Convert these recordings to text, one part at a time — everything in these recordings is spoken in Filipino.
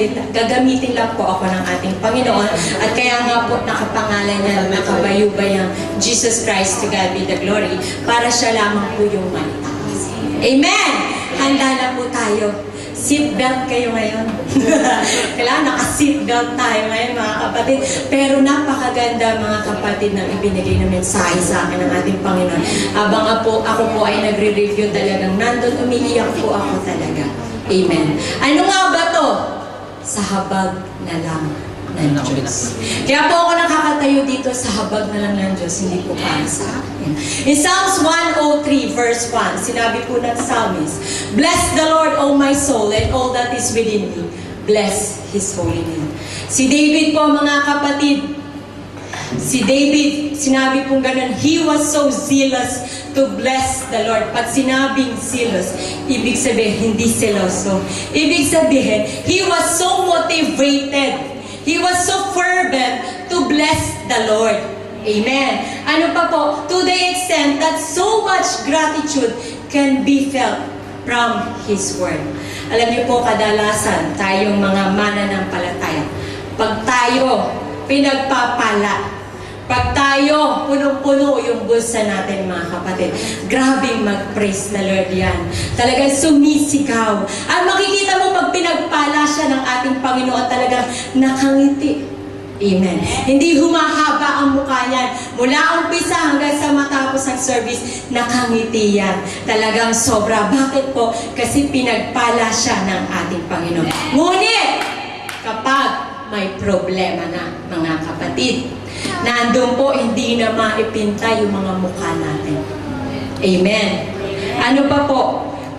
Gagamitin lang po ako ng ating Panginoon at kaya nga po nakapangalan niya nakabayubayang Jesus Christ, to God be the glory, para siya lamang po yung malitas. Amen! Handa na po tayo. Seatbelt kayo ngayon. Kailangan naka-seatbelt tayo ngayon, mga kapatid. Pero napakaganda, mga kapatid, ng ibinigay na mensahe sa akin ng ating Panginoon. Abang ako po ay nagre-review talagang nandun, umiiyak po ako talaga. Amen. Ano nga ba to? Sa habag na lang ng Diyos. Kaya po ako nakakatayo dito sa habag na lang ng Diyos, hindi po para sa akin. In Psalms 103 verse 1, sinabi po ng psalmist, "Bless the Lord, O my soul, and all that is within me. Bless His holy name." Si David po, mga kapatid, si David, sinabi pong ganun, he was so zealous to bless the Lord. Pag sinabing zealous, ibig sabihin hindi seloso. Ibig sabihin, he was so motivated. He was so fervent to bless the Lord. Amen. Ano pa po? To the extent that so much gratitude can be felt from His Word. Alam niyo po, kadalasan tayong mga mananampalataya, pag tayo pinagpapala, pag tayo punong-puno yung bulsa natin, mga kapatid, grabing mag-praise the Lord yan. Talagang sumisigaw. At makikita mo pag pinagpala siya ng ating Panginoon, talagang nakangiti. Amen. Hindi humahaba ang mukha niyan. Mula umpisa hanggang sa matapos ng service, nakangiti yan. Talagang sobra. Bakit po? Kasi pinagpala siya ng ating Panginoon. Ngunit, kapag may problema na, mga kapatid, nandun po, hindi na maipinta yung mga mukha natin. Amen. Ano pa po?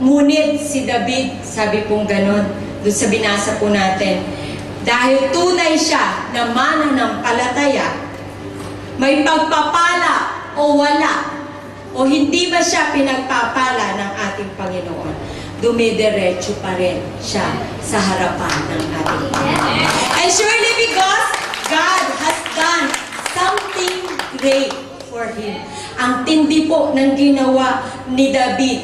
Ngunit si David, sabi pong ganon, doon sa binasa po natin, dahil tunay siya na mananampalataya, may pagpapala o wala, o hindi ba siya pinagpapala ng ating Panginoon, dumidiretso pa rin siya sa harapan ng ating Panginoon. And surely because God has done something great for him. Ang tindi po ng ginawa ni David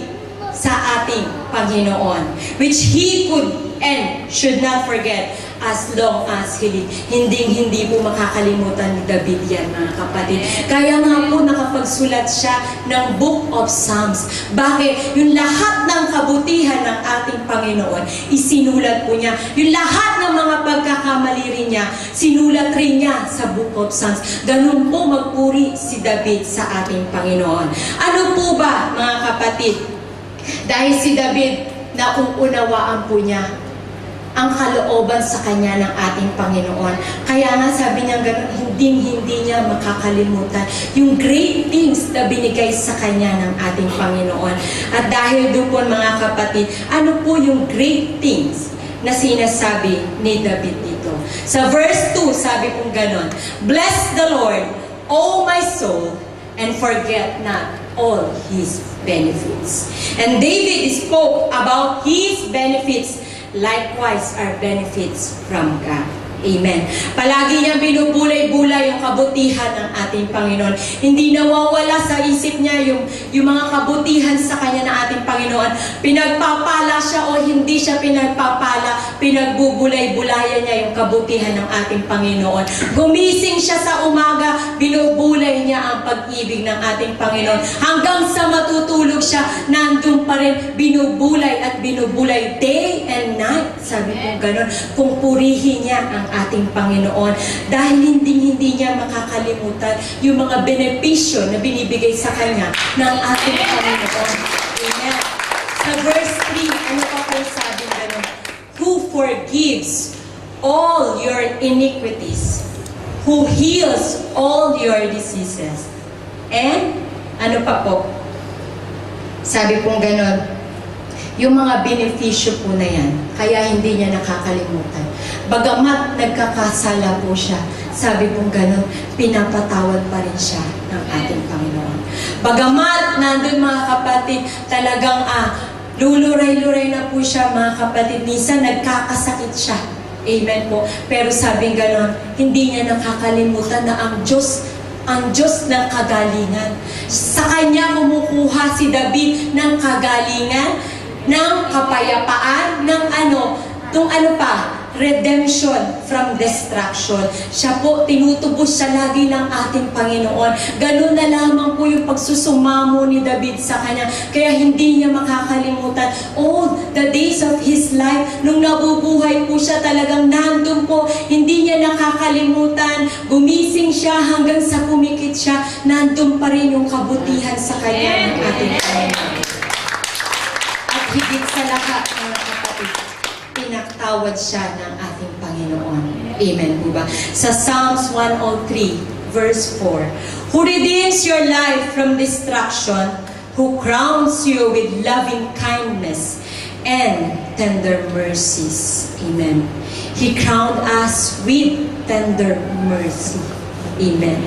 sa ating Panginoon, which he could and should not forget as long as he lived. Hindi po makakalimutan ni David yan, mga kapatid. Kaya nga po nakapagsulat siya ng Book of Psalms. Bakit? Yung lahat ng kabutihan ng ating Panginoon, isinulat po niya. Yung lahat ng mga pagkakamali rin niya, sinulat rin niya sa Book of Psalms. Ganun po magpuri si David sa ating Panginoon. Ano po ba, mga kapatid? Dahil si David, nauunawaan po niya ang kalooban sa kanya ng ating Panginoon. Kaya nga sabi niya gano'n, hindi niya makakalimutan yung great things na binigay sa kanya ng ating Panginoon. At dahil doon po, mga kapatid, ano po yung great things na sinasabi ni David dito? Sa verse 2, sabi pong gano'n, "Bless the Lord, O my soul, and forget not all His benefits." And David spoke about His benefits, likewise our benefits from God. Amen. Palagi niya binubulay-bulay yung kabutihan ng ating Panginoon. Hindi nawawala sa isip niya yung mga kabutihan sa kanya ng ating Panginoon. Pinagpapala siya o hindi siya pinagpapala, pinagbubulay-bulayan niya yung kabutihan ng ating Panginoon. Gumising siya sa umaga, binubulay niya ang pag-ibig ng ating Panginoon. Hanggang sa matutulog siya, nandun pa rin, binubulay at binubulay day and night. Sabi ko gano'n, kung purihin niya ang ating Panginoon, dahil hindi niya makakalimutan yung mga benepisyo na binibigay sa kanya ng ating Panginoon. Amen. Sa verse 3, ano pa po sabi gano'n? Who forgives all your iniquities, who heals all your diseases, and ano pa po? Sabi pong gano'n, yung mga benepisyo po na yan, kaya hindi niya nakakalimutan. Bagamat nagkakasala po siya, sabi pong gano'n, pinapatawad pa rin siya ng ating Panginoon. Bagamat nandun, mga kapatid, talagang luluray-luray na po siya, mga kapatid. Minsan nagkakasakit siya. Amen po. Pero sabing gano'n, hindi niya nakakalimutan na ang Diyos ng kagalingan. Sa Kanya kumukuha si David ng kagalingan, ng kapayapaan, ng redemption from destruction. Siya po, tinutubos siya lagi ng ating Panginoon. Ganun na lamang po yung pagsusumamo ni David sa kanya. Kaya hindi niya makakalimutan. All the days of his life, nung nabubuhay po siya, talagang nandun po. Hindi niya nakakalimutan. Gumising siya hanggang sa kumikit siya. Nandun pa rin yung kabutihan sa kanya ng ating Panginoon. At higit sa lahat, mga kapatid, pinagtawad siya ng ating Panginoon. Amen po ba? Sa Psalms 103, verse 4, who redeems your life from destruction, who crowns you with loving kindness and tender mercies. Amen. He crowned us with tender mercy. Amen.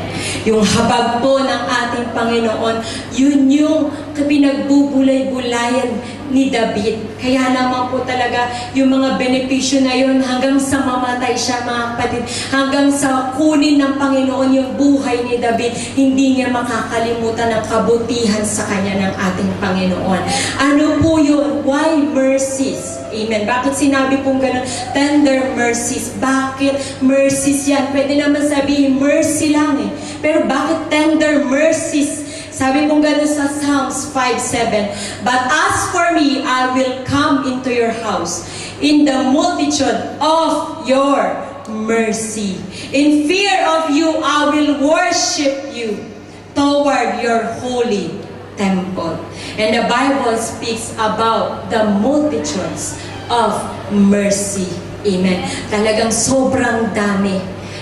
Yung habag po ng ating Panginoon, yun yung pinagbubulay-bulayan ni David. Kaya naman po talaga yung mga benepisyo na yun hanggang sa mamatay siya, mga kapatid, hanggang sa kunin ng Panginoon yung buhay ni David, hindi niya makakalimutan ang kabutihan sa kanya ng ating Panginoon. Ano po yun? Why mercies? Amen. Bakit sinabi pong ganun? Tender mercies. Bakit mercies yan? Pwede naman sabihin mercy lang eh. Pero bakit tender mercies? Sabi pong ganun sa Psalms 5:7, but as for me, I will come into your house in the multitude of your mercy. In fear of you, I will worship you toward your holy temple. And the Bible speaks about the multitudes of mercy. Amen. Talagang sobrang dami.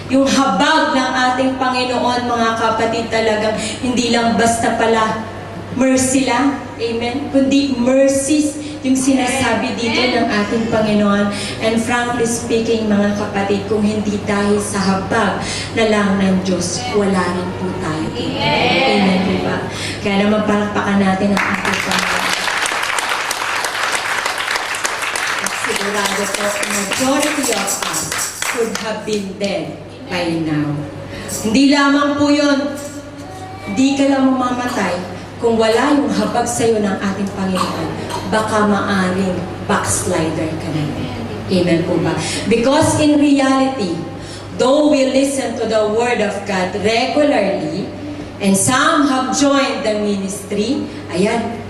Yung habag ng ating Panginoon, mga kapatid, talagang hindi lang basta pala mercy lang. Amen. Kundi mercies yung sinasabi dito ng ating Panginoon. And frankly speaking, mga kapatid, kung hindi dahil sa habag na lang ng Diyos, wala rin po tayo. Amen, diba? Kaya naman palakpakan natin ang ating Panginoon. At sigurado po, majority of us could have been dead by now. Hindi lamang po yun, hindi ka lang mamamatay kung wala yung habag sa'yo ng ating Panginoon. Baka maaring backslider ka na. Amen po ba? Because in reality, though we listen to the Word of God regularly, and some have joined the ministry, ayan,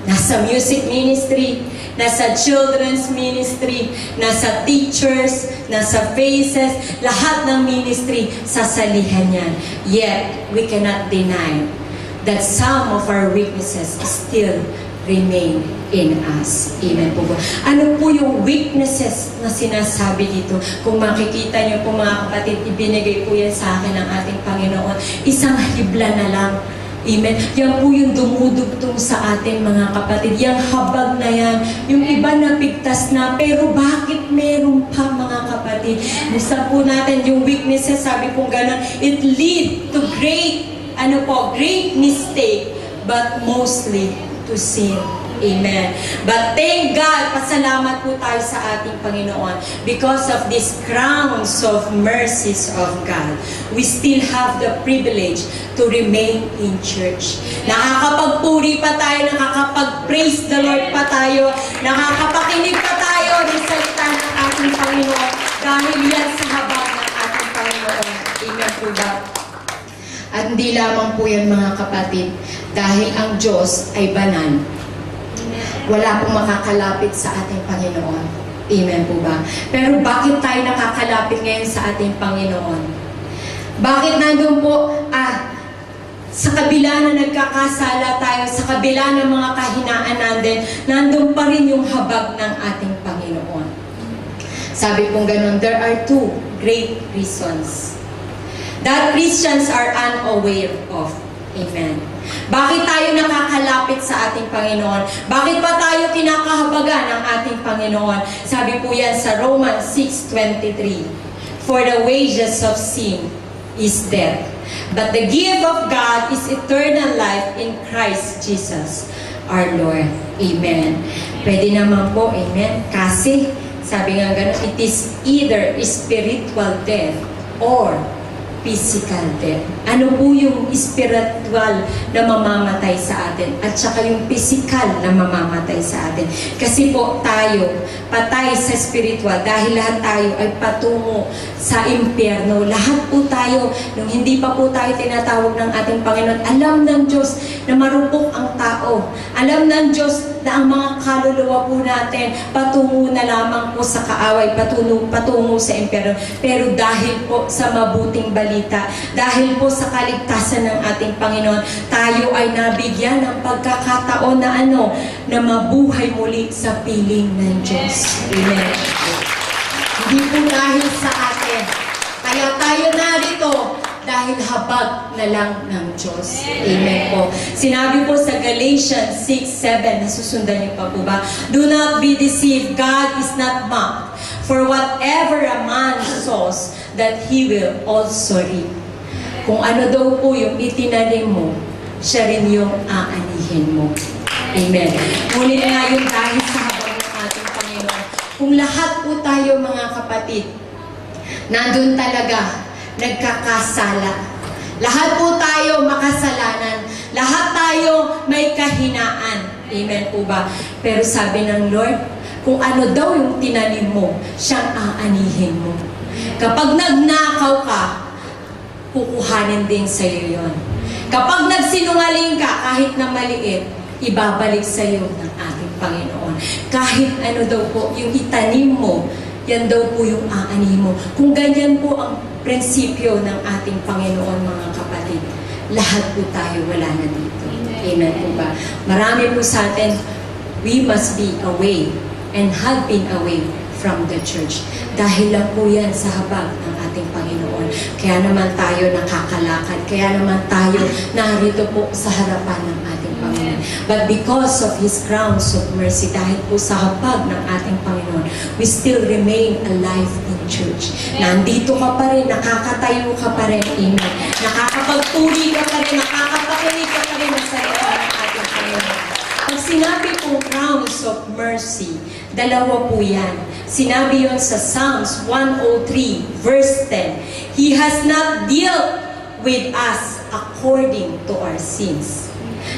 nasa music ministry, nasa children's ministry, nasa teachers, nasa faces, lahat ng ministry, sasalihan yan. Yet, we cannot deny that some of our weaknesses still remain in us. Amen po ba? Ano po yung weaknesses na sinasabi dito? Kung makikita niyo po, mga kapatid, ibinigay po yan sa akin ng ating Panginoon. Isang hibla na lang. Amen. Yan po yung dumudugtong sa atin, mga kapatid. Yung habag na yan, yung iba napigtas na, pero bakit meron pa, mga kapatid? Gusto po natin yung weaknesses, sabi po gano'n, it lead to great mistake, but mostly to sin. Amen. But thank God, pasalamat po tayo sa ating Panginoon. Because of these crowns of mercies of God, we still have the privilege to remain in church. Nakakapagpuri pa tayo, nakakapag-praise the Lord pa tayo, nakakapakinig pa tayo ng salita ng ating Panginoon dahil yan sa habag ng ating Panginoon. Amen po ba? At hindi lamang po yan, mga kapatid, dahil ang Diyos ay banal. Wala pong makakalapit sa ating Panginoon. Amen po ba? Pero bakit tayo nakakalapit ngayon sa ating Panginoon? Bakit nandun po, sa kabila na nagkakasala tayo, sa kabila ng mga kahinaan natin, nandun pa rin yung habag ng ating Panginoon. Sabi pong ganun, there are two great reasons that Christians are unaware of. Amen. Bakit tayo nakakalapit sa ating Panginoon? Bakit pa tayo kinakahabagan ng ating Panginoon? Sabi po yan sa Romans 6:23. For the wages of sin is death, but the gift of God is eternal life in Christ Jesus, our Lord. Amen. Pwede naman po, amen. Kasi, sabi nga gano'n, it is either spiritual death or physical death. Ano po yung spiritual na mamamatay sa atin at saka yung physical na mamamatay sa atin. Kasi po tayo, patay sa spiritual dahil lahat tayo ay patungo sa impyerno. Lahat po tayo, nung hindi pa po tayo tinatawag ng ating Panginoon, alam ng Diyos na marupok ang tao. Alam ng Diyos na ang mga kaluluwa po natin patungo na lamang po sa kaaway, patungo sa impyerno. Pero dahil po sa mabuting balita, dahil po sa kaligtasan ng ating Panginoon, tayo ay nabigyan ng pagkakataon na na mabuhay muli sa piling ng Diyos. Amen. Hindi po dahil sa atin. Kaya tayo narito dahil habag na lang ng Diyos. Amen po. Sinabi po sa Galatians 6:7, nasusundan niyo pa po ba? Do not be deceived, God is not mocked. For whatever a man sows, that he will also reap. Kung ano daw po yung itinanim mo, siya rin yung aanihin mo. Amen. Ngunit ngayon dahil sa habag ng ating Panginoon, kung lahat po tayo mga kapatid, nandun talaga, nagkakasala. Lahat po tayo makasalanan. Lahat tayo may kahinaan. Amen po ba? Pero sabi ng Lord, kung ano daw yung tinanim mo, siyang aanihin mo. Kapag nagnakaw ka, kukuhanin din sa iyo yon. Kapag nagsinungaling ka, kahit na maliit, ibabalik sa iyo ng ating Panginoon. Kahit ano daw po, yung itanim mo, yan daw po yung aanihin mo. Kung ganyan po ang prinsipyo ng ating Panginoon, mga kapatid, lahat po tayo wala na dito. Amen po ba? Marami po sa atin, we must be away and have been away from the church. Dahil lang po yan sa habag ng ating Panginoon. Kaya naman tayo nakakalakad. Kaya naman tayo narito po sa harapan ng ating Panginoon. But because of His crowns of mercy, dahil po sa habag ng ating Panginoon, we still remain alive in church. Nandito ka pa rin, nakakatayo ka pa rin. Amen. Nakakapagtuli ka pa rin, nakakapakinig ka pa rin sa salita ng ating Panginoon. Pag sinabi pong crowns of mercy, dalawa po yan. Sinabi yon sa Psalms 103 verse 10. He has not dealt with us according to our sins.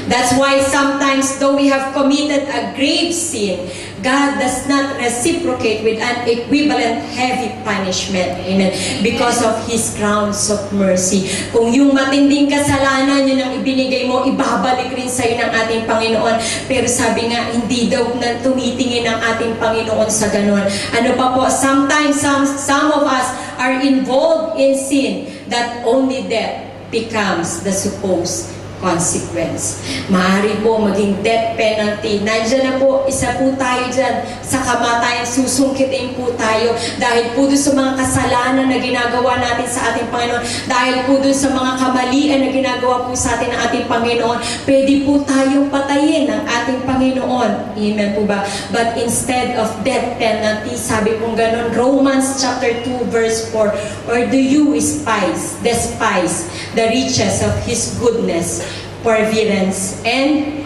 That's why sometimes though we have committed a grave sin, God does not reciprocate with an equivalent heavy punishment. Amen. Because of His crowns of mercy. Kung yung matinding kasalanan yun ang ibinigay mo, ibabalik rin sa'yo ng ating Panginoon. Pero sabi nga, hindi daw na tumitingin ang ating Panginoon sa ganon. Ano pa po, sometimes some of us are involved in sin that only death becomes the supposed consequence. Maaari po maging death penalty. Nandiyan na po, isa po tayo dyan sa kamatayan, susungkitin po tayo dahil po doon sa mga kasalanan na ginagawa natin sa ating Panginoon, dahil po doon sa mga kamalian na ginagawa po sa atin ng ating Panginoon, pwede po tayong patayin ng ating Panginoon. Amen po ba? But instead of death penalty, sabi pong ganon, Romans chapter 2 verse 4, or do you despise the riches of His goodness, forbearance, and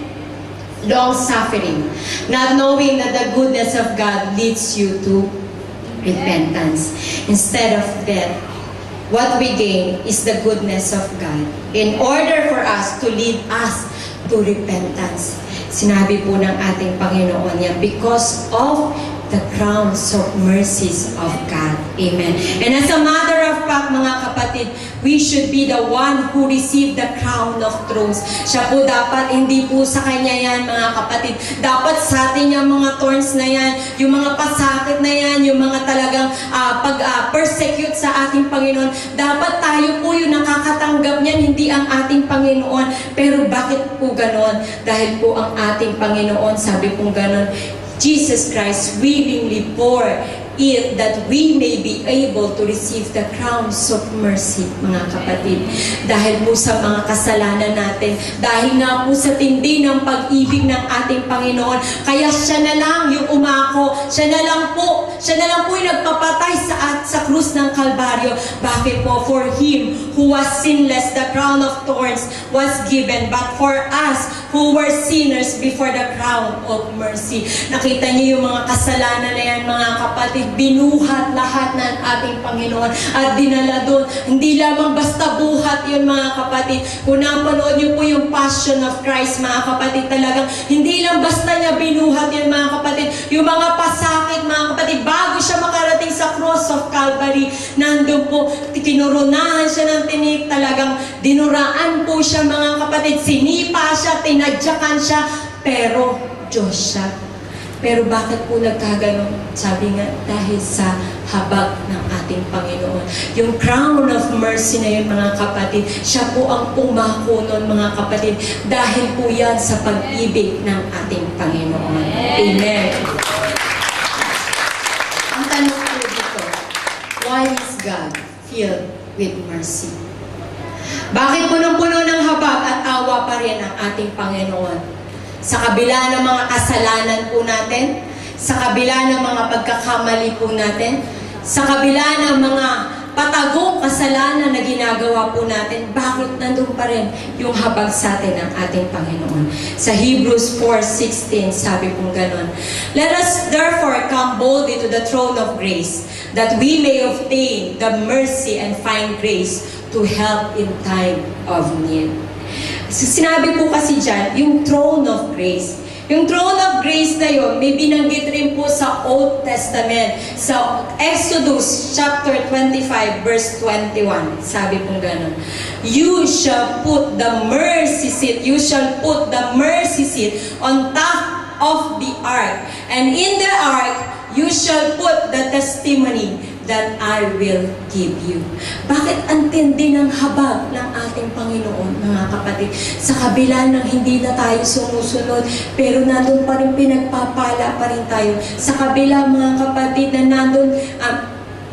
long-suffering, not knowing that the goodness of God leads you to repentance. Instead of death, what we gain is the goodness of God in order for us to lead us to repentance. Sinabi po ng ating Panginoon yan, because of the crowns of mercies of God. Amen. And as a matter of fact, mga kapatid, we should be the one who receive the crown of thorns. Siya po dapat, hindi po sa Kanya yan, mga kapatid. Dapat sa atin yung mga thorns na yan, yung mga pasakit na yan, yung mga talagang persecute sa ating Panginoon. Dapat tayo po yung nakakatanggap niyan, hindi ang ating Panginoon. Pero bakit po ganon? Dahil po ang ating Panginoon, sabi pong ganon, Jesus Christ willingly bore it that we may be able to receive the crowns of mercy, mga kapatid. Dahil po sa mga kasalanan natin, dahil nga po sa tindi ng pag-ibig ng ating Panginoon, kaya siya na lang yung umako, siya na lang po yung nagpapatay sa krus ng Kalbaryo. Bakit po? For Him who was sinless, the crown of thorns was given, but for us who were sinners before the crown of mercy. Nakita niyo yung mga kasalanan na yan, mga kapatid, binuhat lahat ng ating Panginoon at dinala doon. Hindi lamang basta buhat yun, mga kapatid. Kung napanood niyo po yung Passion of Christ, mga kapatid, talagang hindi lang basta niya binuhat yun, mga kapatid. Yung mga pasakit, mga kapatid, bago siya makarating sa cross of Calvary, nandun po, tinurunahan siya ng tinik, talagang dinuraan po siya, mga kapatid, sinipa siya, tinadyakan siya, pero Diyos siya. Pero bakit po nagkaganon? Sabi nga, dahil sa habag ng ating Panginoon. Yung crown of mercy na yun, mga kapatid, siya po ang pumako nun, mga kapatid, dahil po yan sa pag-ibig ng ating Panginoon. Amen. Ang tanong po dito, why is God filled with mercy? Bakit punong-puno ng habag at awa pa rin ang ating Panginoon? Sa kabila ng mga kasalanan po natin, sa kabila ng mga pagkakamali po natin, sa kabila ng mga patagong kasalanan na ginagawa po natin, bakit nandun pa rin yung habag sa atin ng ating Panginoon? Sa Hebrews 4:16, sabi pong ganon, let us therefore come boldly to the throne of grace, that we may obtain the mercy and find grace to help in time of need. So, sinabi po kasi dyan, yung throne of grace. Yung throne of grace na yun, may binanggit rin po sa Old Testament. Sa Exodus chapter 25, verse 21. Sabi pong ganun. You shall put the mercy seat. You shall put the mercy seat on top of the ark. And in the ark, you shall put the testimony that I will give you. Bakit ang tindi ng habag ng ating Panginoon, mga kapatid? Sa kabila ng hindi na tayo sumusunod, pero nandun pa rin pinagpapala pa rin tayo. Sa kabila, mga kapatid, na nandun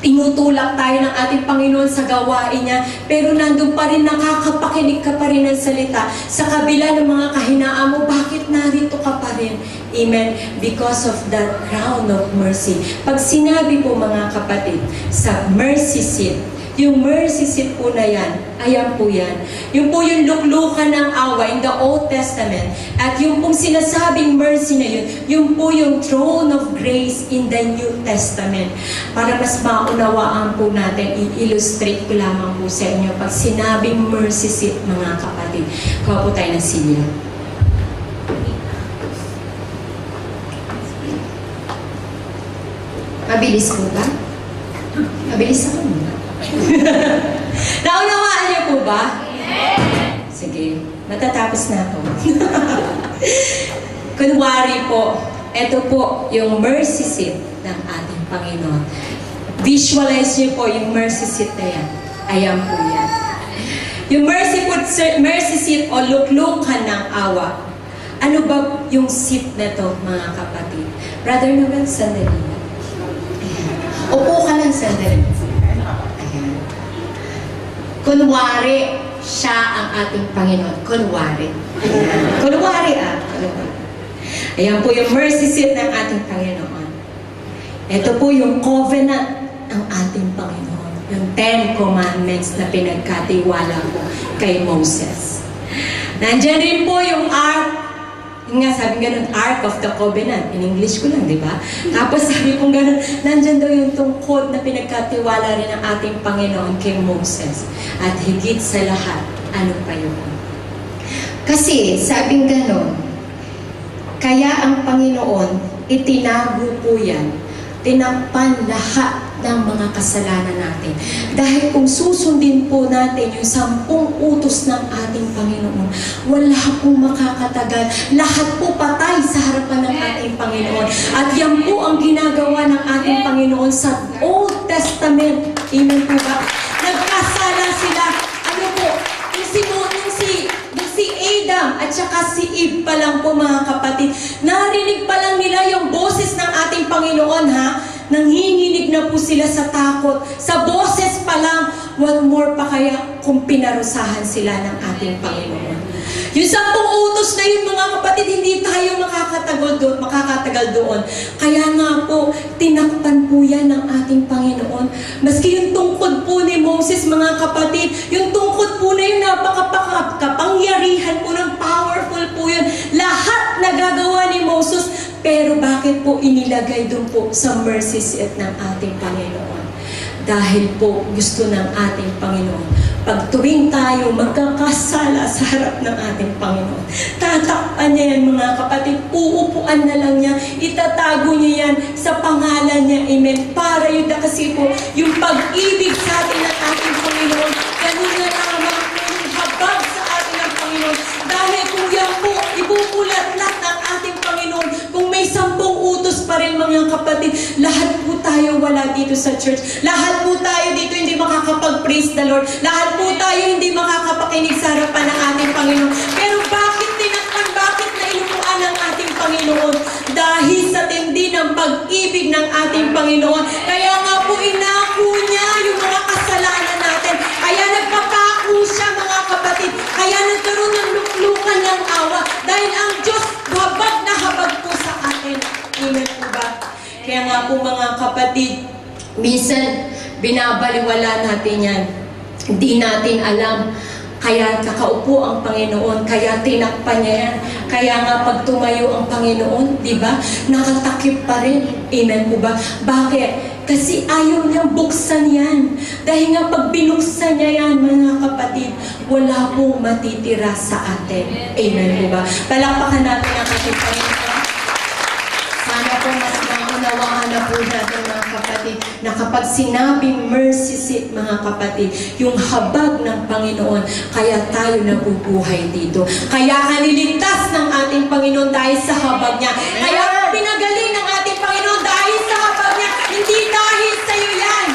tinutulak tayo ng ating Panginoon sa gawain niya, pero nandun pa rin nakakapakinig ka pa rin ng salita. Sa kabila ng mga kahinaan mo, bakit narito ka pa rin? Amen. Because of that crown of mercy. Pag sinabi po, mga kapatid, sa mercy seat, yung mercy seat po na yan, ayan po yan. Yung po yung luklukan ng awa in the Old Testament. At yung pong sinasabing mercy na yun, yung po yung throne of grace in the New Testament. Para mas maunawaan po natin, i-illustrate ko lamang po sa inyo. Pag sinabing mercy seat, mga kapatid, kuha po tayo ng silya. Mabilis po ba? Mabilis ako mo. Naunawaan niyo po ba? Sige, matatapos na ako. Kunwari po, ito po yung mercy seat ng ating Panginoon. Visualize niyo po yung mercy seat na yan. Ayan po yan. Yung mercy seat o luklukan ng awa. Ano ba yung seat na to, mga kapatid? Brother Noel, sandali. Upo ka lang sandali. Ayan. Kunwari, siya ang ating Panginoon. Kunwari. Ayan. Kunwari Kunwari. Ayan po yung mercy seat ng ating Panginoon. Ito po yung covenant ng ating Panginoon. Yung 10 Commandments na pinagkatiwala ko kay Moses. Nandiyan rin po yung ark. Yung nga, sabi ganun, Ark of the Covenant. In English ko lang, di ba? Tapos sabi kong ganun, nandyan daw yung tungkod na pinagkatiwala rin ng ating Panginoon kay Moses. At higit sa lahat, ano pa yun? Kasi, sabing ganun, kaya ang Panginoon, itinago po yan, tinakpan lahat ng mga kasalanan natin. Dahil kung susundin po natin yung 10 utos ng ating Panginoon, wala pong makakatagal. Lahat po patay sa harapan ng ating Panginoon. At yan po ang ginagawa ng ating Panginoon sa Old Testament. Amen po ba? Nagkasala sila. Ano po? Yung si Adam at saka si Eve pa lang po, mga kapatid. Narinig pa lang nila yung boses ng ating Panginoon, ha? Nanghinginig na po sila sa takot. Sa boses pa lang, what more pa kaya kung pinarusahan sila ng ating Panginoon. Yung 10 utos na yun, mga kapatid, hindi tayo makakatagal doon. Kaya nga po, tinakpan po yan ng ating Panginoon. Maski yung tungkod po ni Moses, mga kapatid. Yung tungkod po na yun, napakapangyarihan po ng powerful po yun. Lahat nagagawa ni Moses. Pero bakit po inilagay doon po sa mercy seat ng ating Panginoon? Dahil po gusto ng ating Panginoon, pag tuwing tayo magkakasala sa harap ng ating Panginoon, tatakpan niya yan, mga kapatid, uupuan na lang niya, itatago niya yan sa pangalan niya, amen. Para yun na kasi po, yung pag-ibig sa atin ng ating Panginoon, ganun na lamang po yung habag sa atin ng Panginoon. Dahil kung yan po, ibubulat-lat ng ating Panginoon, kung may 10 utos pa rin, mga kapatid, lahat po tayo wala dito sa church. Lahat po tayo dito hindi makakapag-praise the Lord. Lahat po tayo hindi makakapakinig sa harapan ng ating Panginoon. Pero bakit tinakpan, bakit nainupuan ng ating Panginoon? Dahil sa tindi ng pag-ibig ng ating Panginoon. Kaya nga po inako niya yung mga kasalanan natin. Kaya nagpapako siya, mga kapatid. Kaya nagkaroon ng luklukan ng awa. Dahil ang Diyos habag na habag po sa atin. Amen po ba? Kaya nga po, mga kapatid, minsan binabaliwala natin yan. Hindi natin alam. Kaya kakaupo ang Panginoon, kaya tinakpan niya yan. Kaya nga pag tumayo ang Panginoon, di ba? Nakatakip pa rin. Amen po ba? Bakit? Kasi ayaw niyang buksan yan. Dahil nga pag binuksan niya yan, mga kapatid, wala pong matitira sa atin. Amen po ba? Palakpakan natin ang ating Panginoon. Sana po mas naunawaan na po natin, mga kapatid, na kapag sinabing mercy seat, mga kapatid, yung habag ng Panginoon, kaya tayo nabubuhay dito. Kaya kaniligtas ng ating Panginoon dahil sa habag niya. Kaya pinagaling ng ating Panginoon dahil sa habag niya, hindi dahil sa iyo yan.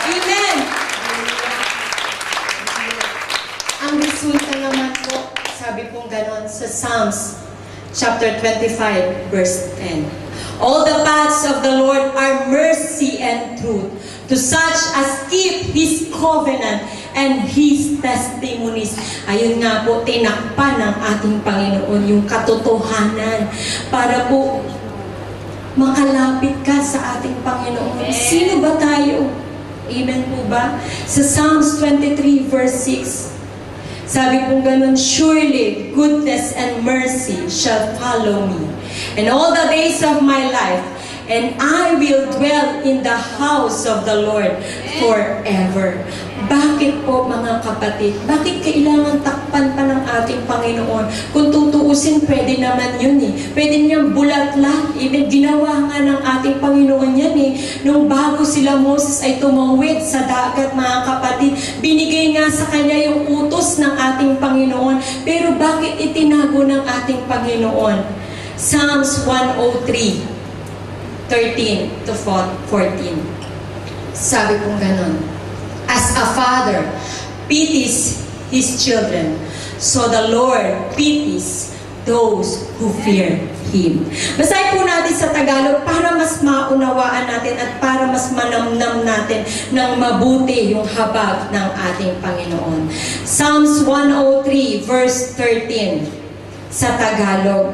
Amen. Ang resulta naman po, sabi pong ganon sa Psalms chapter 25, verse 10. All the paths of the Lord are mercy and truth to such as keep His covenant and His testimonies. Ayun nga po, tinakpan ng ating Panginoon yung katotohanan para po makalapit ka sa ating Panginoon. Sino ba tayo? Amen po ba? Sa Psalms 23, verse 6, sabi pong ganun, surely goodness and mercy shall follow me and all the days of my life, and I will dwell in the house of the Lord forever. Bakit po, mga kapatid? Bakit kailangan takpan pa ng ating Panginoon? Kung tutuusin, pwede naman yun eh. Pwede niyang bulat-lat. Ginawa nga ng ating Panginoon yan eh. Nung bago sila Moses ay tumawid sa dagat, mga kapatid, binigay nga sa kanya yung utos ng ating Panginoon. Pero bakit itinago ng ating Panginoon? Psalms 103, 13 to 14. Sabi kong ganon, as a father pities his children, so the Lord pities those who fear Him. Basahin po natin sa Tagalog para mas maunawaan natin at para mas manamnam natin ng mabuti yung habag ng ating Panginoon. Psalms 103 verse 13 sa Tagalog.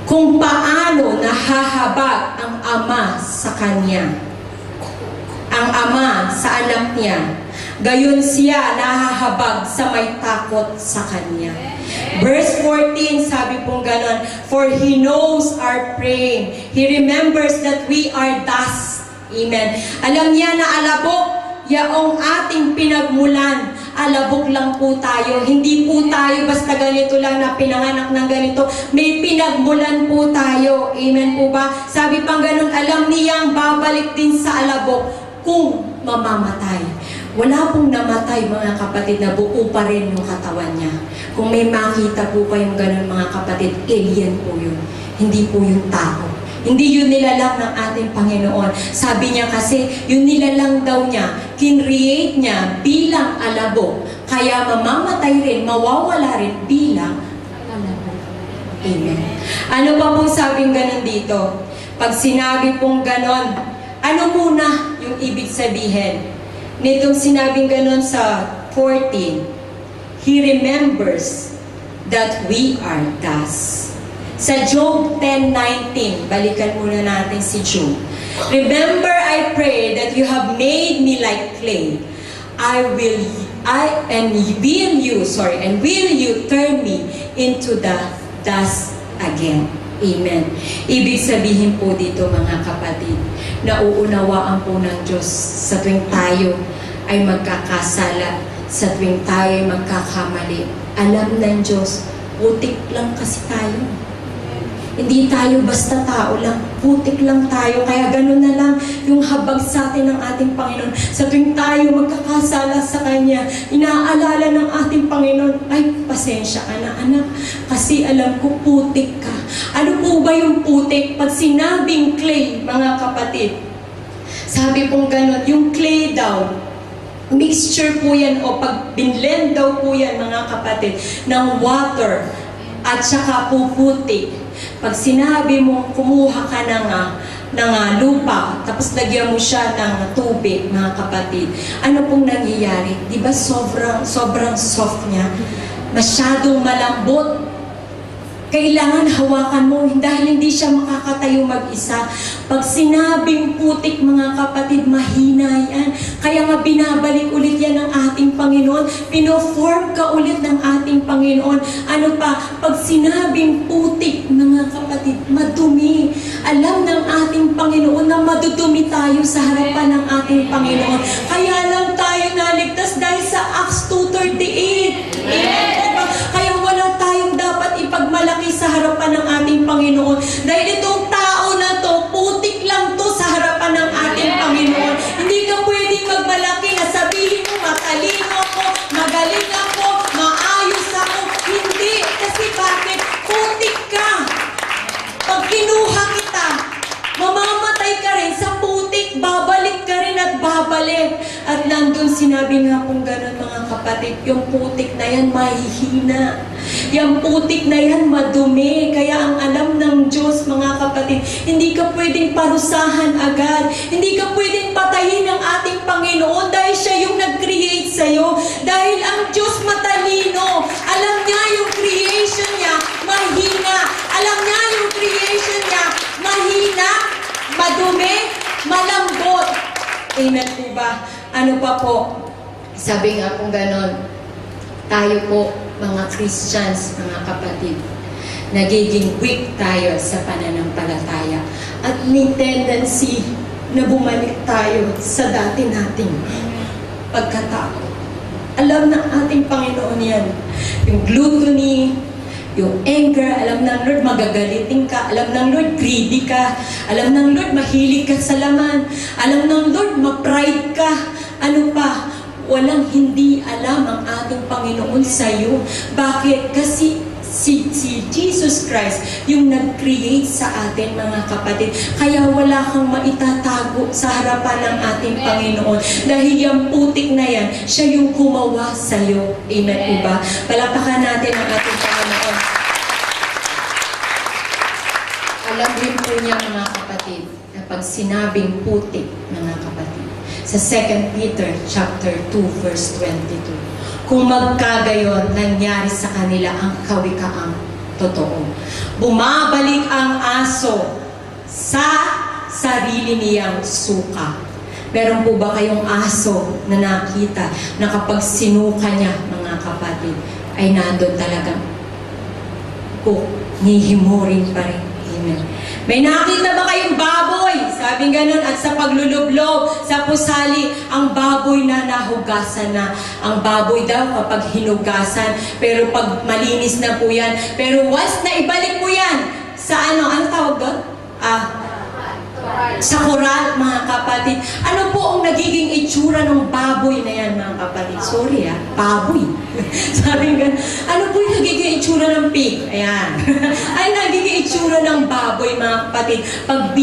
Kung paano nahahabag ang ama sa kanya, ang ama sa anak niya, gayon siya nahahabag sa may takot sa kanya. Verse 14, sabi pong ganon, for He knows our praying. He remembers that we are dust. Amen. Alam niya na alabok yaong ating pinagmulan. Alabok lang po tayo. Hindi po tayo basta ganito lang na pinanganak ng ganito. May pinagmulan po tayo. Amen po ba? Sabi pang ganun, alam niyang babalik din sa alabok kung mamamatay. Wala pong namatay, mga kapatid, na buo pa rin yung katawan niya. Kung may makita po kayong ganun, mga kapatid, alien po yun. Hindi po yung tao. Hindi yun nilalang ng ating Panginoon. Sabi niya kasi, yun nilalang daw niya, kinreate niya bilang alabok. Kaya mamamatay rin, mawawala rin bilang alabok. Amen. Ano pa pong sabing ganon dito? Pag sinabi pong ganon, ano muna yung ibig sabihin? Nitong sinabing ganon sa 14, He remembers that we are dust. Sa Job 10:19, balikan muna natin si Job. Remember, I pray that you have made me like clay. Will you turn me into the dust again. Amen. Ibig sabihin po dito mga kapatid, nauunawaan po ng Diyos sa tuwing tayo ay magkakasala, sa tuwing tayo ay magkakamali. Alam ng Diyos, putik lang kasi tayo. Hindi tayo basta tao lang, putik lang tayo. Kaya gano'n na lang yung habag sa atin ng ating Panginoon. Sa tuwing tayo magkakasala sa Kanya, inaalala ng ating Panginoon, ay, pasensya ka na anak, kasi alam ko putik ka. Ano po ba yung putik? Pag sinabing clay, mga kapatid, sabi pong gano'n, yung clay daw, mixture po yan o pag binlend daw po yan, mga kapatid, ng water at saka po putik. Pag sinabi mo, kumuha ka ng lupa, tapos lagyan mo siya ng tubig, mga kapatid, ano pong nangyayari? Di ba sobrang soft niya? Masyadong malambot. Kailangan hawakan mo dahil hindi siya makakatayo mag-isa. Pag sinabing putik, mga kapatid, mahina yan. Kaya nga binabalik ulit yan ng ating Panginoon. Pinoform ka ulit ng ating Panginoon. Ano pa? Pag sinabing putik, mga kapatid, madumi. Alam ng ating Panginoon na madudumi tayo sa harapan ng ating Panginoon. Kaya lang tayo naligtas dahil sa Acts 2:38. Amen. Kaya wala tayong dapat ipagmalaki sa harapan ng ating Panginoon. Dahil itong tao na to, putik lang to sa harapan ng ating Panginoon. Hindi ka pwedeng magmalaki na sabihin mo, matalino ako, magaling ako, maayos ako. Hindi. Kasi bakit? Putik ka. Pag kinuha kita, mamamatay ka rin sa putik, babalik ka rin at babalik. At nandun sinabi nga kung gano'n, mga kapatid, yung putik na yan mahihina. Yung putik na yan madumi. Kaya ang alam ng Diyos, mga kapatid, hindi ka pwedeng parusahan agad. Hindi ka pwedeng patayin ng ating Panginoon dahil siya yung nag-create sa'yo. Dahil ang Diyos matalino. Alam niya yung creation niya, mahina. Alam niya yung creation niya, mahina, madumi, malambot. Amen po ba? Ano pa po? Sabi nga kung ganon, tayo po, mga Christians, mga kapatid, nagiging weak tayo sa pananampalataya. At may tendency na bumalik tayo sa dati nating pagkatao. Alam ng ating Panginoon yan. Yung gluttony, yung anger, alam ng Lord magagalitin ka, alam ng Lord greedy ka, alam ng Lord mahilig ka sa laman, alam ng Lord ma-pride ka, ano pa, walang hindi alam ang ating Panginoon sa iyo. Bakit? Kasi si Jesus Christ yung nag-create sa atin, mga kapatid. Kaya wala kang maitatago sa harapan ng ating Panginoon. Dahil yung putik na yan, siya yung gumawa sa iyo. Amen po ba? Palakpakan natin ang ating Panginoon. Alam rin po niya, mga kapatid, na pag sinabing putik, mga kapatid, sa 2 Peter chapter 2 verse 22, kung magkagayon, nangyari sa kanila ang kawikaang totoo. Bumabalik ang aso sa sarili niyang suka. Meron po ba kayong aso na nakita na kapag sinuka niya, mga kapatid, ay nandun talagang hihimurin pa rin? Amen. May nakita ba kayong baboy? Sabi ganun, at sa paglulublob, sa pusali, ang baboy na nahugasan na. Ang baboy daw kapag hinugasan, pero pag malinis na po yan. Pero once na ibalik mo yan, sa ano tawag doon? Sa koral, mga kapatid. Ano po ang nagiging itsura ng baboy na yan, mga kapatid? Sorry baboy. Sabi nga, ano po yung nagiging itsura ng pig? Ayan. Ay, nagiging itsura ng baboy, mga kapatid. Pag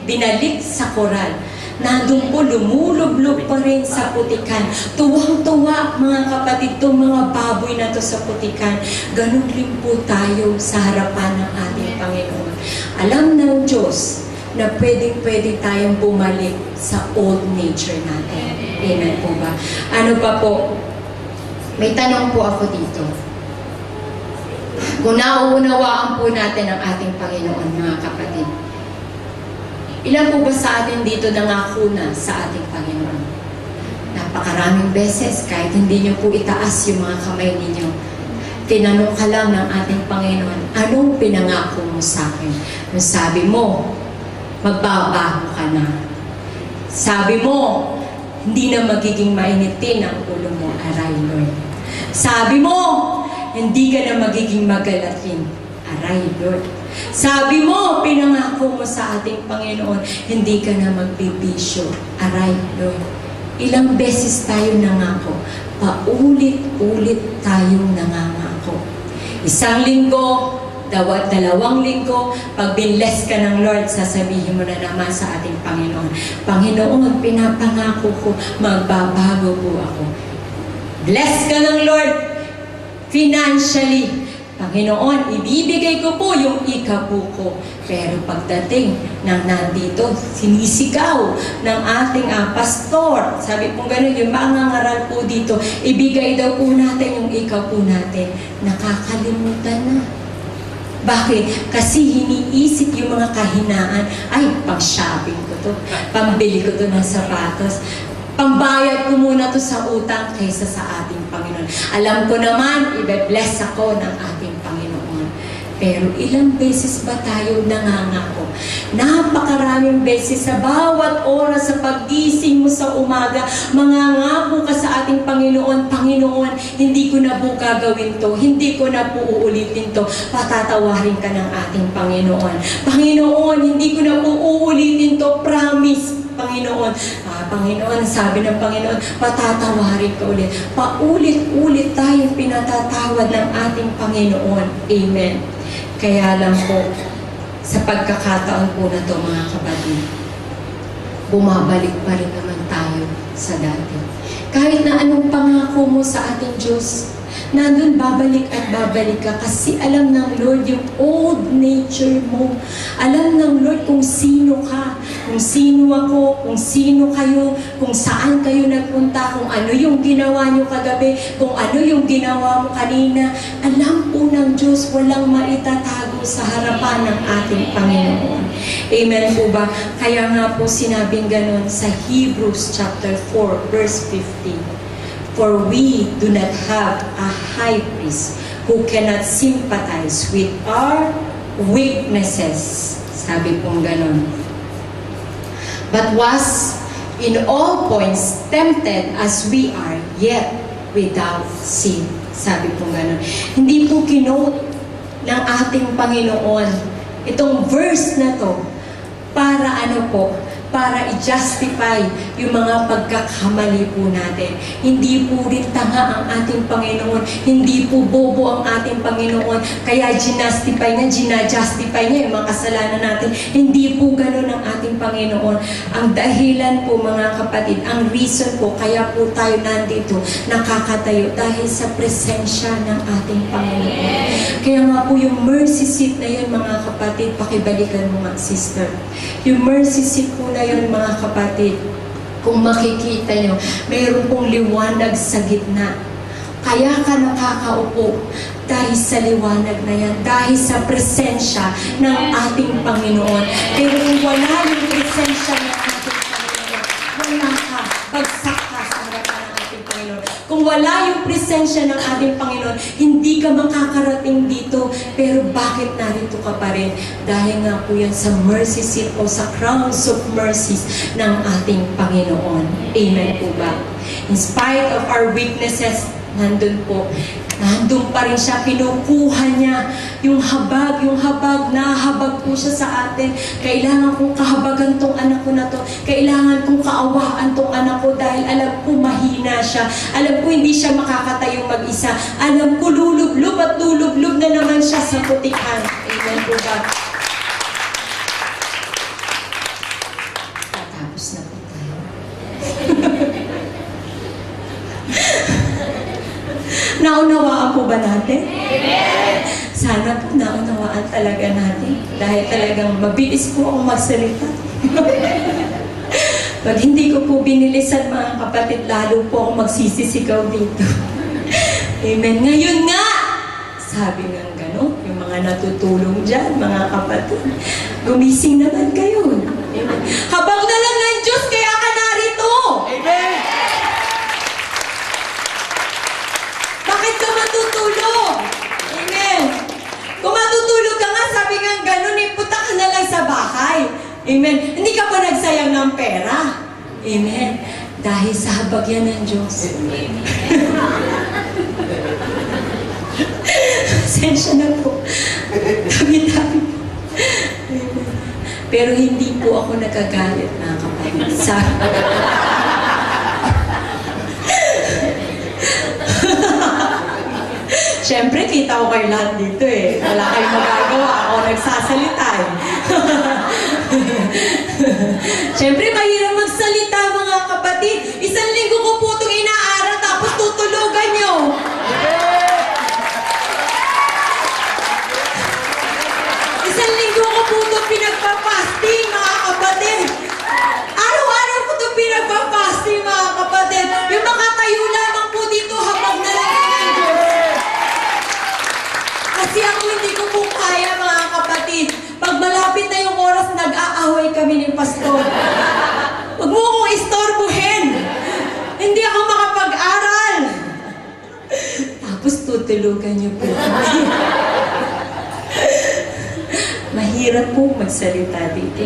binalik sa koral, nandun po lumulublob pa rin sa putikan. Tuwang-tuwa, mga kapatid, itong mga baboy na to sa putikan. Ganun rin po tayo sa harapan ng ating Panginoon. Alam ng Diyos na pwedeng-pwede tayong bumalik sa old nature natin. Amen po ba? Ano pa po? May tanong po ako dito. Kung nauunawaan po natin ang ating Panginoon, mga kapatid, ilan po ba sa atin dito nangako na sa ating Panginoon? Napakaraming beses, kahit hindi nyo po itaas yung mga kamay ninyo, tinanong ka lang ng ating Panginoon, anong pinangako mo sa akin? Nung sabi mo, magbabago ka na. Sabi mo, hindi na magiging mainitin ang ulo mo, aray Lord. Sabi mo, hindi ka na magiging magalatin, aray Lord. Sabi mo, pinangako mo sa ating Panginoon, hindi ka na magbibisyo, aray Lord. Ilang beses tayo nangako, paulit-ulit tayong nangangako. Isang linggo, 2 linggo, pag binless ka ng Lord, sasabihin mo na naman sa ating Panginoon, Panginoon, pinapangako ko, magbabago po ako. Bless ka ng Lord financially. Panginoon, ibibigay ko po yung ikapu ko. Pero pagdating ng nandito, sinisigaw ng ating pastor. Sabi po gano'n, yung mga ngaral po dito, ibigay daw po natin yung ikapu natin. Nakakalimutan na. Bakit? Kasi hiniisip yung mga kahinaan, ay, pang-shopping ko to, pambili ko to ng sapatos, pambayad ko muna to sa utang kaysa sa ating Panginoon. Alam ko naman, i-bless ako ng ating Panginoon. Pero ilang beses ba tayo nangangako? Napakaraming beses sa bawat oras sa paggising mo sa umaga, mangangako ka sa ating Panginoon, Panginoon, hindi ko na po gagawin to, hindi ko na po uulitin to, patatawarin ka ng ating Panginoon. Panginoon, hindi ko na po uulitin to, promise, Panginoon. Panginoon, sabi ng Panginoon, patatawarin ka ulit. Paulit-ulit tayong pinatatawad ng ating Panginoon. Amen. Kaya lang po, sa pagkakataon po na to, mga kapatid, bumabalik pa rin naman tayo sa dati. Kahit na anong pangako mo sa ating Diyos, nandun babalik at babalik ka kasi alam ng Lord yung old nature mo. Alam ng Lord kung sino ka, kung sino ako, kung sino kayo, kung saan kayo nagpunta, kung ano yung ginawa nyo kagabi, kung ano yung ginawa mo kanina. Alam po ng Diyos, walang maitatago sa harapan ng ating Panginoon. Amen po ba? Kaya nga po sinabing ganun sa Hebrews chapter 4, verse 15. For we do not have a high priest who cannot sympathize with our weaknesses. Sabi pong ganon. But was in all points tempted as we are, yet without sin. Sabi pong ganon. Hindi po kinote ng ating Panginoon itong verse na to para ano po, para i-justify yung mga pagkakamali po natin. Hindi po rin tanga ang ating Panginoon. Hindi po bobo ang ating Panginoon. Kaya ginastify niya, ginajustify niya yung mga kasalanan natin. Hindi po ganun ang ating Panginoon. Ang dahilan po, mga kapatid, ang reason po, kaya po tayo nandito, nakakatayo dahil sa presensya ng ating Panginoon. Kaya nga po yung mercy seat na yun, mga kapatid, pakibalikan mo nga, sister. Yung mercy seat po na yun, mga kapatid, kung makikita nyo, mayroon pong liwanag sa gitna. Kaya ka nakakaupo dahil sa liwanag na yan, dahil sa presensya ng ating Panginoon. Pero kung wala yung presensya ng ating Panginoon, wala ka, bagsak ka sa harapan ng ating Panginoon. Kung wala yung presensya ng ating Panginoon, hindi ka makakarating dito. Pero bakit narito ka pa rin? Dahil nga po yan sa mercy seat o sa crowns of mercies ng ating Panginoon. Amen po ba? In spite of our weaknesses, nandun po. Nandun pa rin siya, kinukuha niya yung habag, nahabag po siya sa atin. Kailangan kong kahabagan tong anak ko na to. Kailangan kong kaawaan tong anak ko dahil alam ko mahina siya. Alam ko hindi siya makakatayong mag-isa. Alam ko lulublob at lulublob na naman siya sa putikan. Amen po ba? Tatapos na po tayo. Naunawaan po ba natin? Amen! Sana po naunawaan talaga natin. Dahil talagang mabilis po akong magsalita. Pag hindi ko po binilisan, mga kapatid, lalo po akong magsisisigaw dito. Amen. Ngayon nga, sabi ng gano'n. mga natutulong dyan, mga kapatid. Gumising naman kayo. Amen. Habang dala ng Diyos, kaya ka narito. Amen! Bakit ka matutulog? Amen. Kung matutulog ka nga, sabi nga ganun, punta ka na lang sa bahay. Amen. Hindi ka pa nagsayang ng pera. Amen. Dahil sa habag yan ng Diyos. Pasensya na po. Dami-dami po. Pero hindi po ako nagagalit, mga kapatid. Siyempre, kita ko kayo lahat dito eh. Wala kayong magagawa. Ako nagsasalita eh. Siyempre, mahirap magsalita, mga kapatid. Isang linggo ko po itong inaaral, tapos tutulugan nyo. Isang linggo ko po itong pinagpa-fasting, mga kapatid. Araw-araw ko itong pinagpa-fasting, mga kapatid. Yung makatayo lamang po dito habang nalagay ng Diyos. Kasi ako hindi ko po kaya, mga kapatid. Pag malapit na yung oras, nag-aaway kami ni Pastor. Huwag mo akong istorbohin. Hindi ako makapag-aral. Tapos tutulugan niyo po. Mahirap po magsalita dito.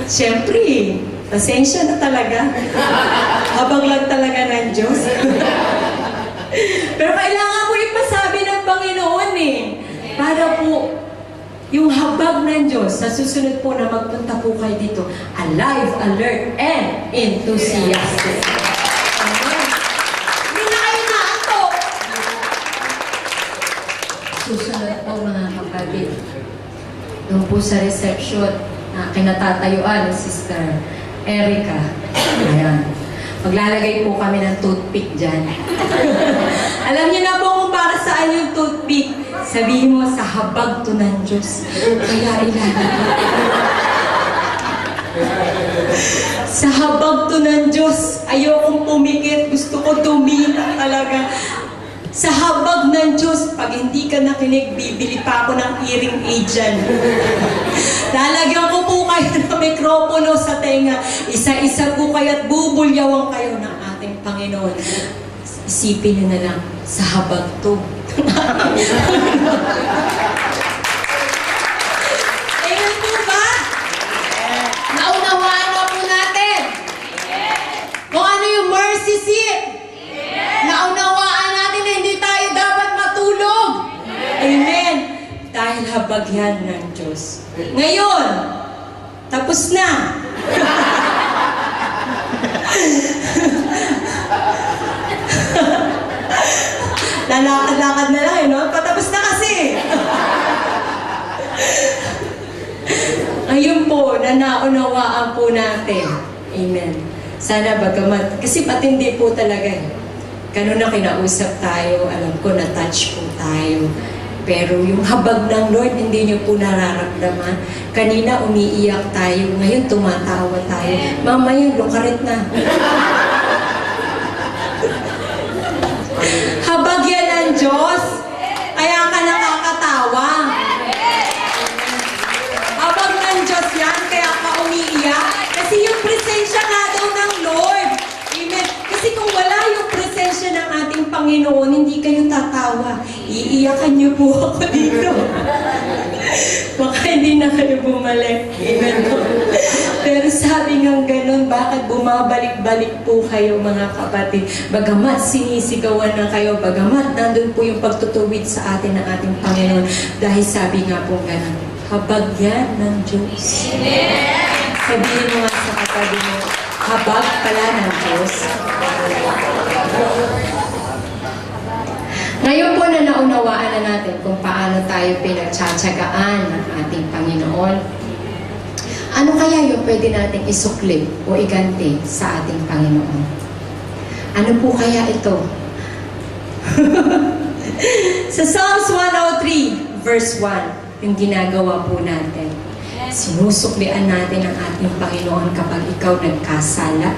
Siyempre, pasensya na talaga. Habang lang talaga ng Diyos. Pero kailangan mo ipasabi ng Panginoon eh. Para po, yung habag ng Diyos, sa susunod po na magpunta po kayo dito, alive, alert, and enthusiastic. Amen. Hindi na kayo naantok. Susunod po, mga kapatid. Doon po sa reception, kinatatayuan ni Sister Erica. Ayan. Maglalagay po kami ng toothpick dyan. Alam niyo na po kung para saan yung toothpick. Sabihin mo, sa habag to ng Diyos. Kaya ilalagay. Sa habag to ng Diyos. Ayokong pumikit. Gusto ko tumina talaga. Sa habag ng Diyos, pag hindi ka nakinig, bibili pa ako ng hearing aid dyan. Lalagyan ko po kayo ng mikropono sa tenga. Isa-isa po kayo at bubulyawan kayo ng ating Panginoon. Isipin nyo na lang, sa habag to. Amen po ba? Naunawaan na po natin. Kung ano yung mercy seat. Naunawaan natin na hindi tayo dapat matulog. Amen. Dahil habag yan ng Diyos. Ngayon, tapos na. Lalakad-lakad na lang, no? Patapos na kasi. Ayun po, na naunawaan po natin. Amen. Sana bagamat, kasi patindi po talaga eh. Ganun na kinausap tayo, alam ko na-touch po tayo. Pero yung habag ng Lord, hindi niyo po nararamdaman. Kanina umiiyak tayo, ngayon tumatawa tayo. Mamaya, lukarit na. Habag yan ang Diyos, kaya ka nakakatawa. Habag ng Diyos yan, kaya ka umiiyak. Kasi yung presensya nga daw ng Lord. Amen. Kasi kung wala yung presensya ng ating Panginoon, hindi kayo tatawa. Iiyakan niyo po ako dito. Baka hindi na kayo bumalik. Amen. Pero sabi nga ganun, bakit bumabalik-balik po kayo, mga kapatid? Bagamat sinisigawan na kayo, bagamat nandun po yung pagtutuwid sa atin ng ating Panginoon. Dahil sabi nga po ganun, habag yan ng Diyos. Sabihin mo nga sa katabi mo, habag pala ng Diyos. Ngayon po na naunawaan na natin kung paano tayo pinagtsatsagaan ng ating Panginoon, ano kaya yung pwede natin isukli o iganti sa ating Panginoon? Ano po kaya ito? Sa Psalms 103, verse 1, yung ginagawa po natin. Sinusuklian natin ang ating Panginoon kapag ikaw nagkasala,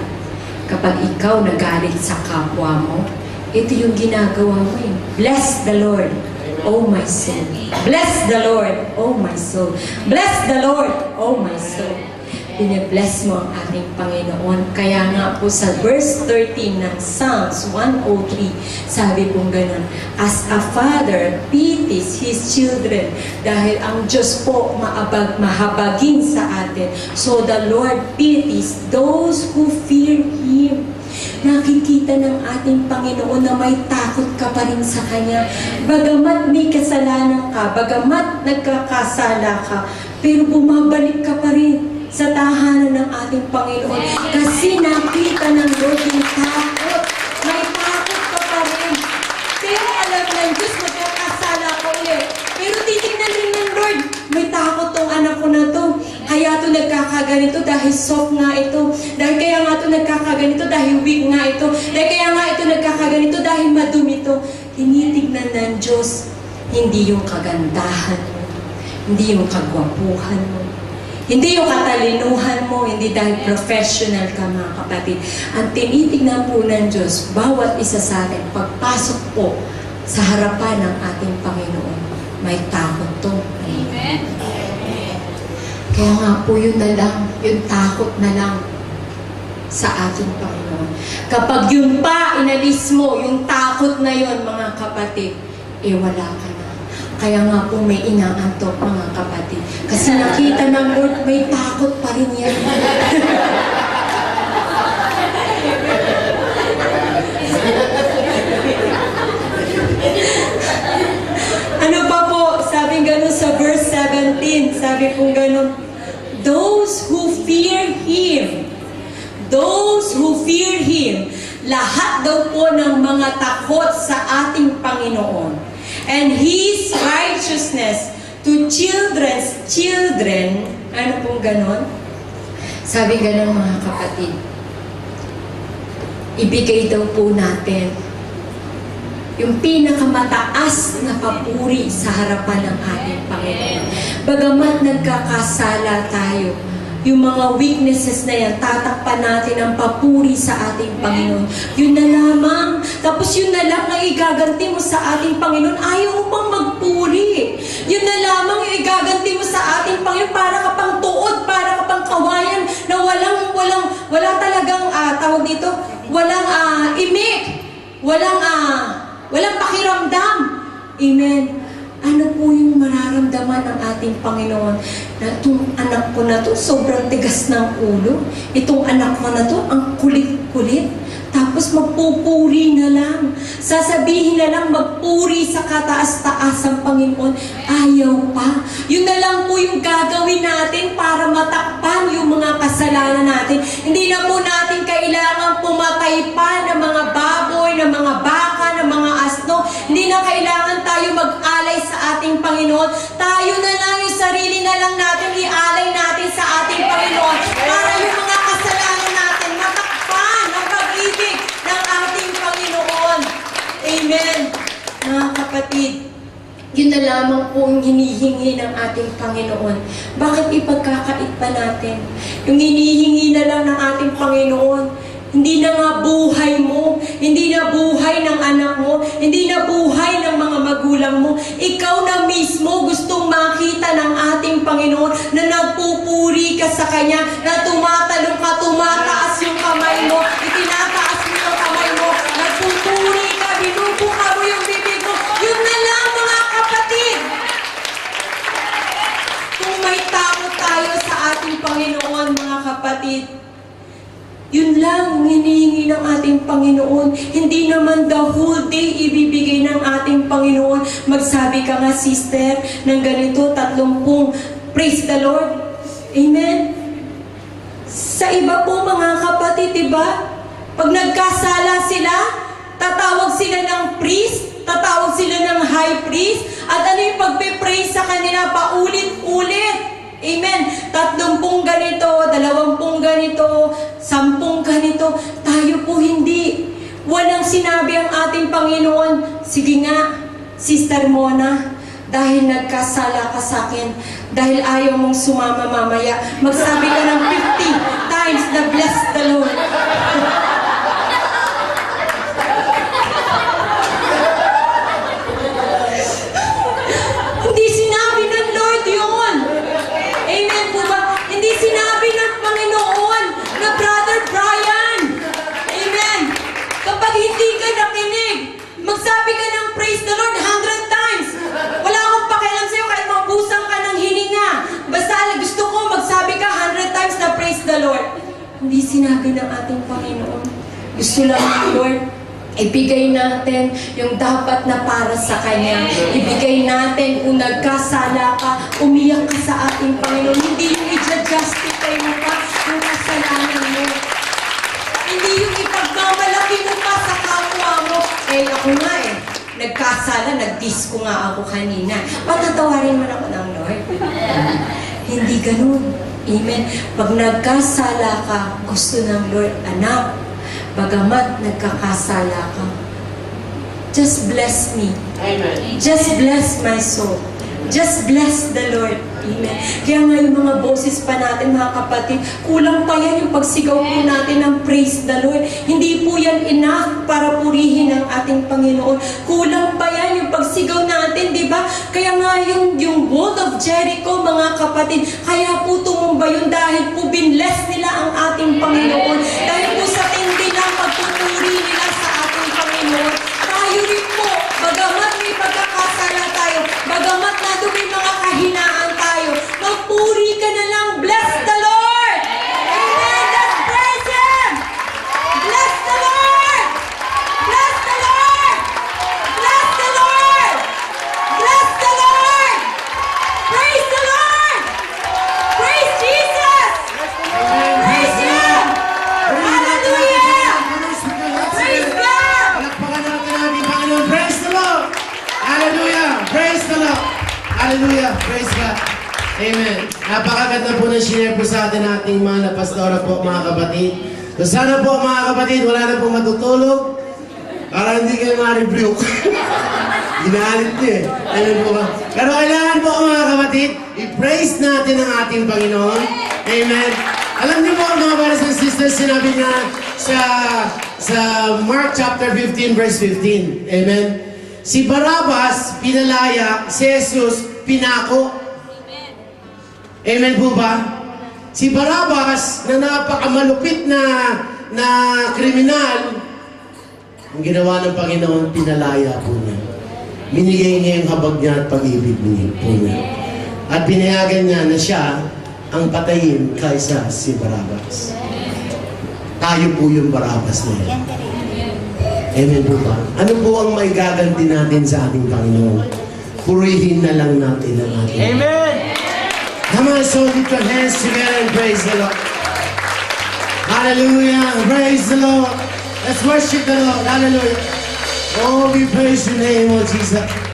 kapag ikaw nagalit sa kapwa mo, ito yung ginagawa mo eh. Bless the Lord, oh my soul. Bless the Lord, oh my soul. Bless the Lord, oh my soul. Bine-bless mo ang ating Panginoon. Kaya nga po sa verse 13 ng Psalms 103, sabi pong ganun, as a father pities his children, dahil ang Diyos po mahabagin sa atin, so the Lord pities those who fear Him. Nakikita ng ating Panginoon na may takot ka pa rin sa Kanya. Bagamat may kasalanan ka, bagamat nagkakasala ka, pero bumabalik ka pa rin sa tahanan ng ating Panginoon. Kasi nakita ng Lord yung takot. May takot ka pa rin. Pero alam ng Diyos, magkakasala ko ulit. Pero titignan rin ng Lord, may takot tong anak ko na to. Kaya ito nagkakaganito dahil soft nga ito. Dahil kaya nga ito nagkakaganito dahil weak nga ito. Dahil kaya nga ito nagkakaganito dahil madumi ito. Tinitignan ng Diyos, hindi yung kagandahan mo. Hindi yung kagwapuhan mo. Hindi yung katalinuhan mo, hindi dahil professional ka mga kapatid. Ang tinitignan po ng Diyos, bawat isa sa atin, pagpasok po sa harapan ng ating Panginoon, may takot to. Amen. Kaya nga po yun na lang, yung takot na lang sa ating Panginoon. Kapag yun pa, inalis mo, yung takot na yun mga kapatid, wala ka na. Kaya nga po may inaantok mga kapatid. Kasi nakita ng Lord, may takot pa rin yan. Ano pa po? Sabi gano'n sa verse 17, sabi po gano'n, those who fear Him, lahat daw po ng mga takot sa ating Panginoon, and His righteousness to children's children. Ano pong ganon? Sabi ganon mga kapatid, ibigay daw po natin yung pinakamataas na papuri sa harapan ng ating Panginoon. Bagamat nagkakasala tayo, yung mga weaknesses na yan, tatakpan natin ang papuri sa ating Panginoon. Yun na lamang. Tapos yun na lang ang igaganti mo sa ating Panginoon. Ayaw mo pang magpuri. Yun na lamang yung igaganti mo sa ating Panginoon. Para ka pang tuod, para ka pang kawayan na wala talagang, tawag dito, walang imik. Walang pakiramdam. Amen. Ano po yung mararamdaman ng ating Panginoon? Na itong anak ko na to, sobrang tigas ng ulo. Itong anak ko na to, ang kulit-kulit. Tapos magpupuri na lang. Sasabihin na lang magpuri sa kataas-taas ang Panginoon. Ayaw pa. Yun na lang po yung gagawin natin para matakpan yung mga kasalanan natin. Hindi na po natin kailangan pumatay pa ng mga baboy, ng mga baka, ng mga asno. Hindi na kailangan tayo mag-alay sa ating Panginoon. Tayo na lang, yung sarili na lang natin, ialay natin sa ating Panginoon para yung mga kasalanan natin matakpan ang pag-ibig ng ating Panginoon. Amen. Mga kapatid, yun na lamang po ang hinihingi ng ating Panginoon. Bakit ipagkakait pa natin? Yung hinihingi na lang ng ating Panginoon, hindi na nga buhay mo, hindi na buhay ng anak mo, hindi na buhay ng mga magulang mo. Ikaw na mismo gustong makita ng ating Panginoon na nagpupuri ka sa Kanya, na tumatalong ka, tumataas yung kamay mo, itinataas mo yung kamay mo, nagpupuri ka, binubuka mo yung bibig mo. Yun na lang mga kapatid. Kung may takot tayo sa ating Panginoon, mga kapatid, yun lang hinihingi ng ating Panginoon. Hindi naman the whole day ibibigay ng ating Panginoon. Magsabi ka nga, sister, ng ganito, 30. Praise the Lord. Amen. Sa iba po mga kapatid, diba? Pag nagkasala sila, tatawag sila ng priest, tatawag sila ng high priest, at ano yung pagpe-praise sa kanila paulit-ulit. Amen. 30 ganito, 20 ganito, 10 ganito. Tayo po hindi. Walang sinabi ang ating Panginoon, sige nga, Sister Mona, dahil nagkasala ka sa akin, dahil ayaw mong sumama mamaya, magsabi ka ng 50 times na bless the Lord. Hindi sinabi ng ating Panginoon. Gusto lang ng Lord, ibigay natin yung dapat na para sa Kanya. Ibigay natin kung nagkasala ka, umiyak ka sa ating Panginoon. Hindi yung i-justify mo pa yung kasalanan mo. Hindi yung ipagmamalaki mo pa sa kapwa mo. Eh ako nga nagkasala, nag-diss ko nga ako kanina. Patatawarin mo ako ng Lord. Hindi ganun. Amen. Pag nagkasala ka, gusto ng Lord, anak, bagamat nagkakasala ka, just bless me. Amen. Just bless my soul. Just bless the Lord. Amen. Kaya nga yung mga boses pa natin, mga kapatid, kulang pa yan yung pagsigaw po natin ng praise the Lord. Hindi po yan enough para purihin ang ating Panginoon. Kulang pa yan yung pagsigaw natin, di ba? Kaya nga yung wall of Jericho, mga kapatid, kaya po tumumba yun dahil po binless nila ang ating Panginoon. Dahil po sa tindi ng pagpupuri nila sa ating Panginoon. Tayo rin po, bagamat may pagkakasala tayo, bagamat nato may mga kahinaan tayo, magpuri ka na lang. Bless the Lord! Amen! Let's praise Him! Bless the Lord! Bless the Lord! Bless the Lord! Bless the Lord! Praise the Lord! Praise Jesus! Praise Him! Hallelujah! Praise God! Palakpakan natin ang ating Panginoon. Praise the Lord! Hallelujah! Praise the Lord! Hallelujah! Praise God! Amen. Napakaganda po na share po sa atin ating mga napastora po, mga kapatid. So sana po, mga kapatid, wala na po matutulog para hindi kayo ma-rebuke. Ginalit niyo eh. Ano po ba? Pero kailangan po, mga kapatid, i-praise natin ang ating Panginoon. Amen. Alam niyo po, mga brothers and sisters, sinabi nga sa Mark chapter 15, verse 15. Amen. Si Barabas, pinalaya. Si Jesus, pinako. Amen po ba? Si Barabas, na napakamalupit na kriminal, ang ginawa ng Panginoon, pinalaya po niya. Binigay niya yung habag niya at pag-ibig niya po niya. At pinayagan niya na siya ang patayin kaysa si Barabas. Tayo po yung Barabas na yun. Amen po ba? Ano po ang may gaganti natin sa ating Panginoon? Purihin na lang natin ang ating Amen! Come on, so lift your hands together and praise the Lord. Hallelujah. Praise the Lord. Let's worship the Lord. Hallelujah. Oh, we praise your name, oh Jesus.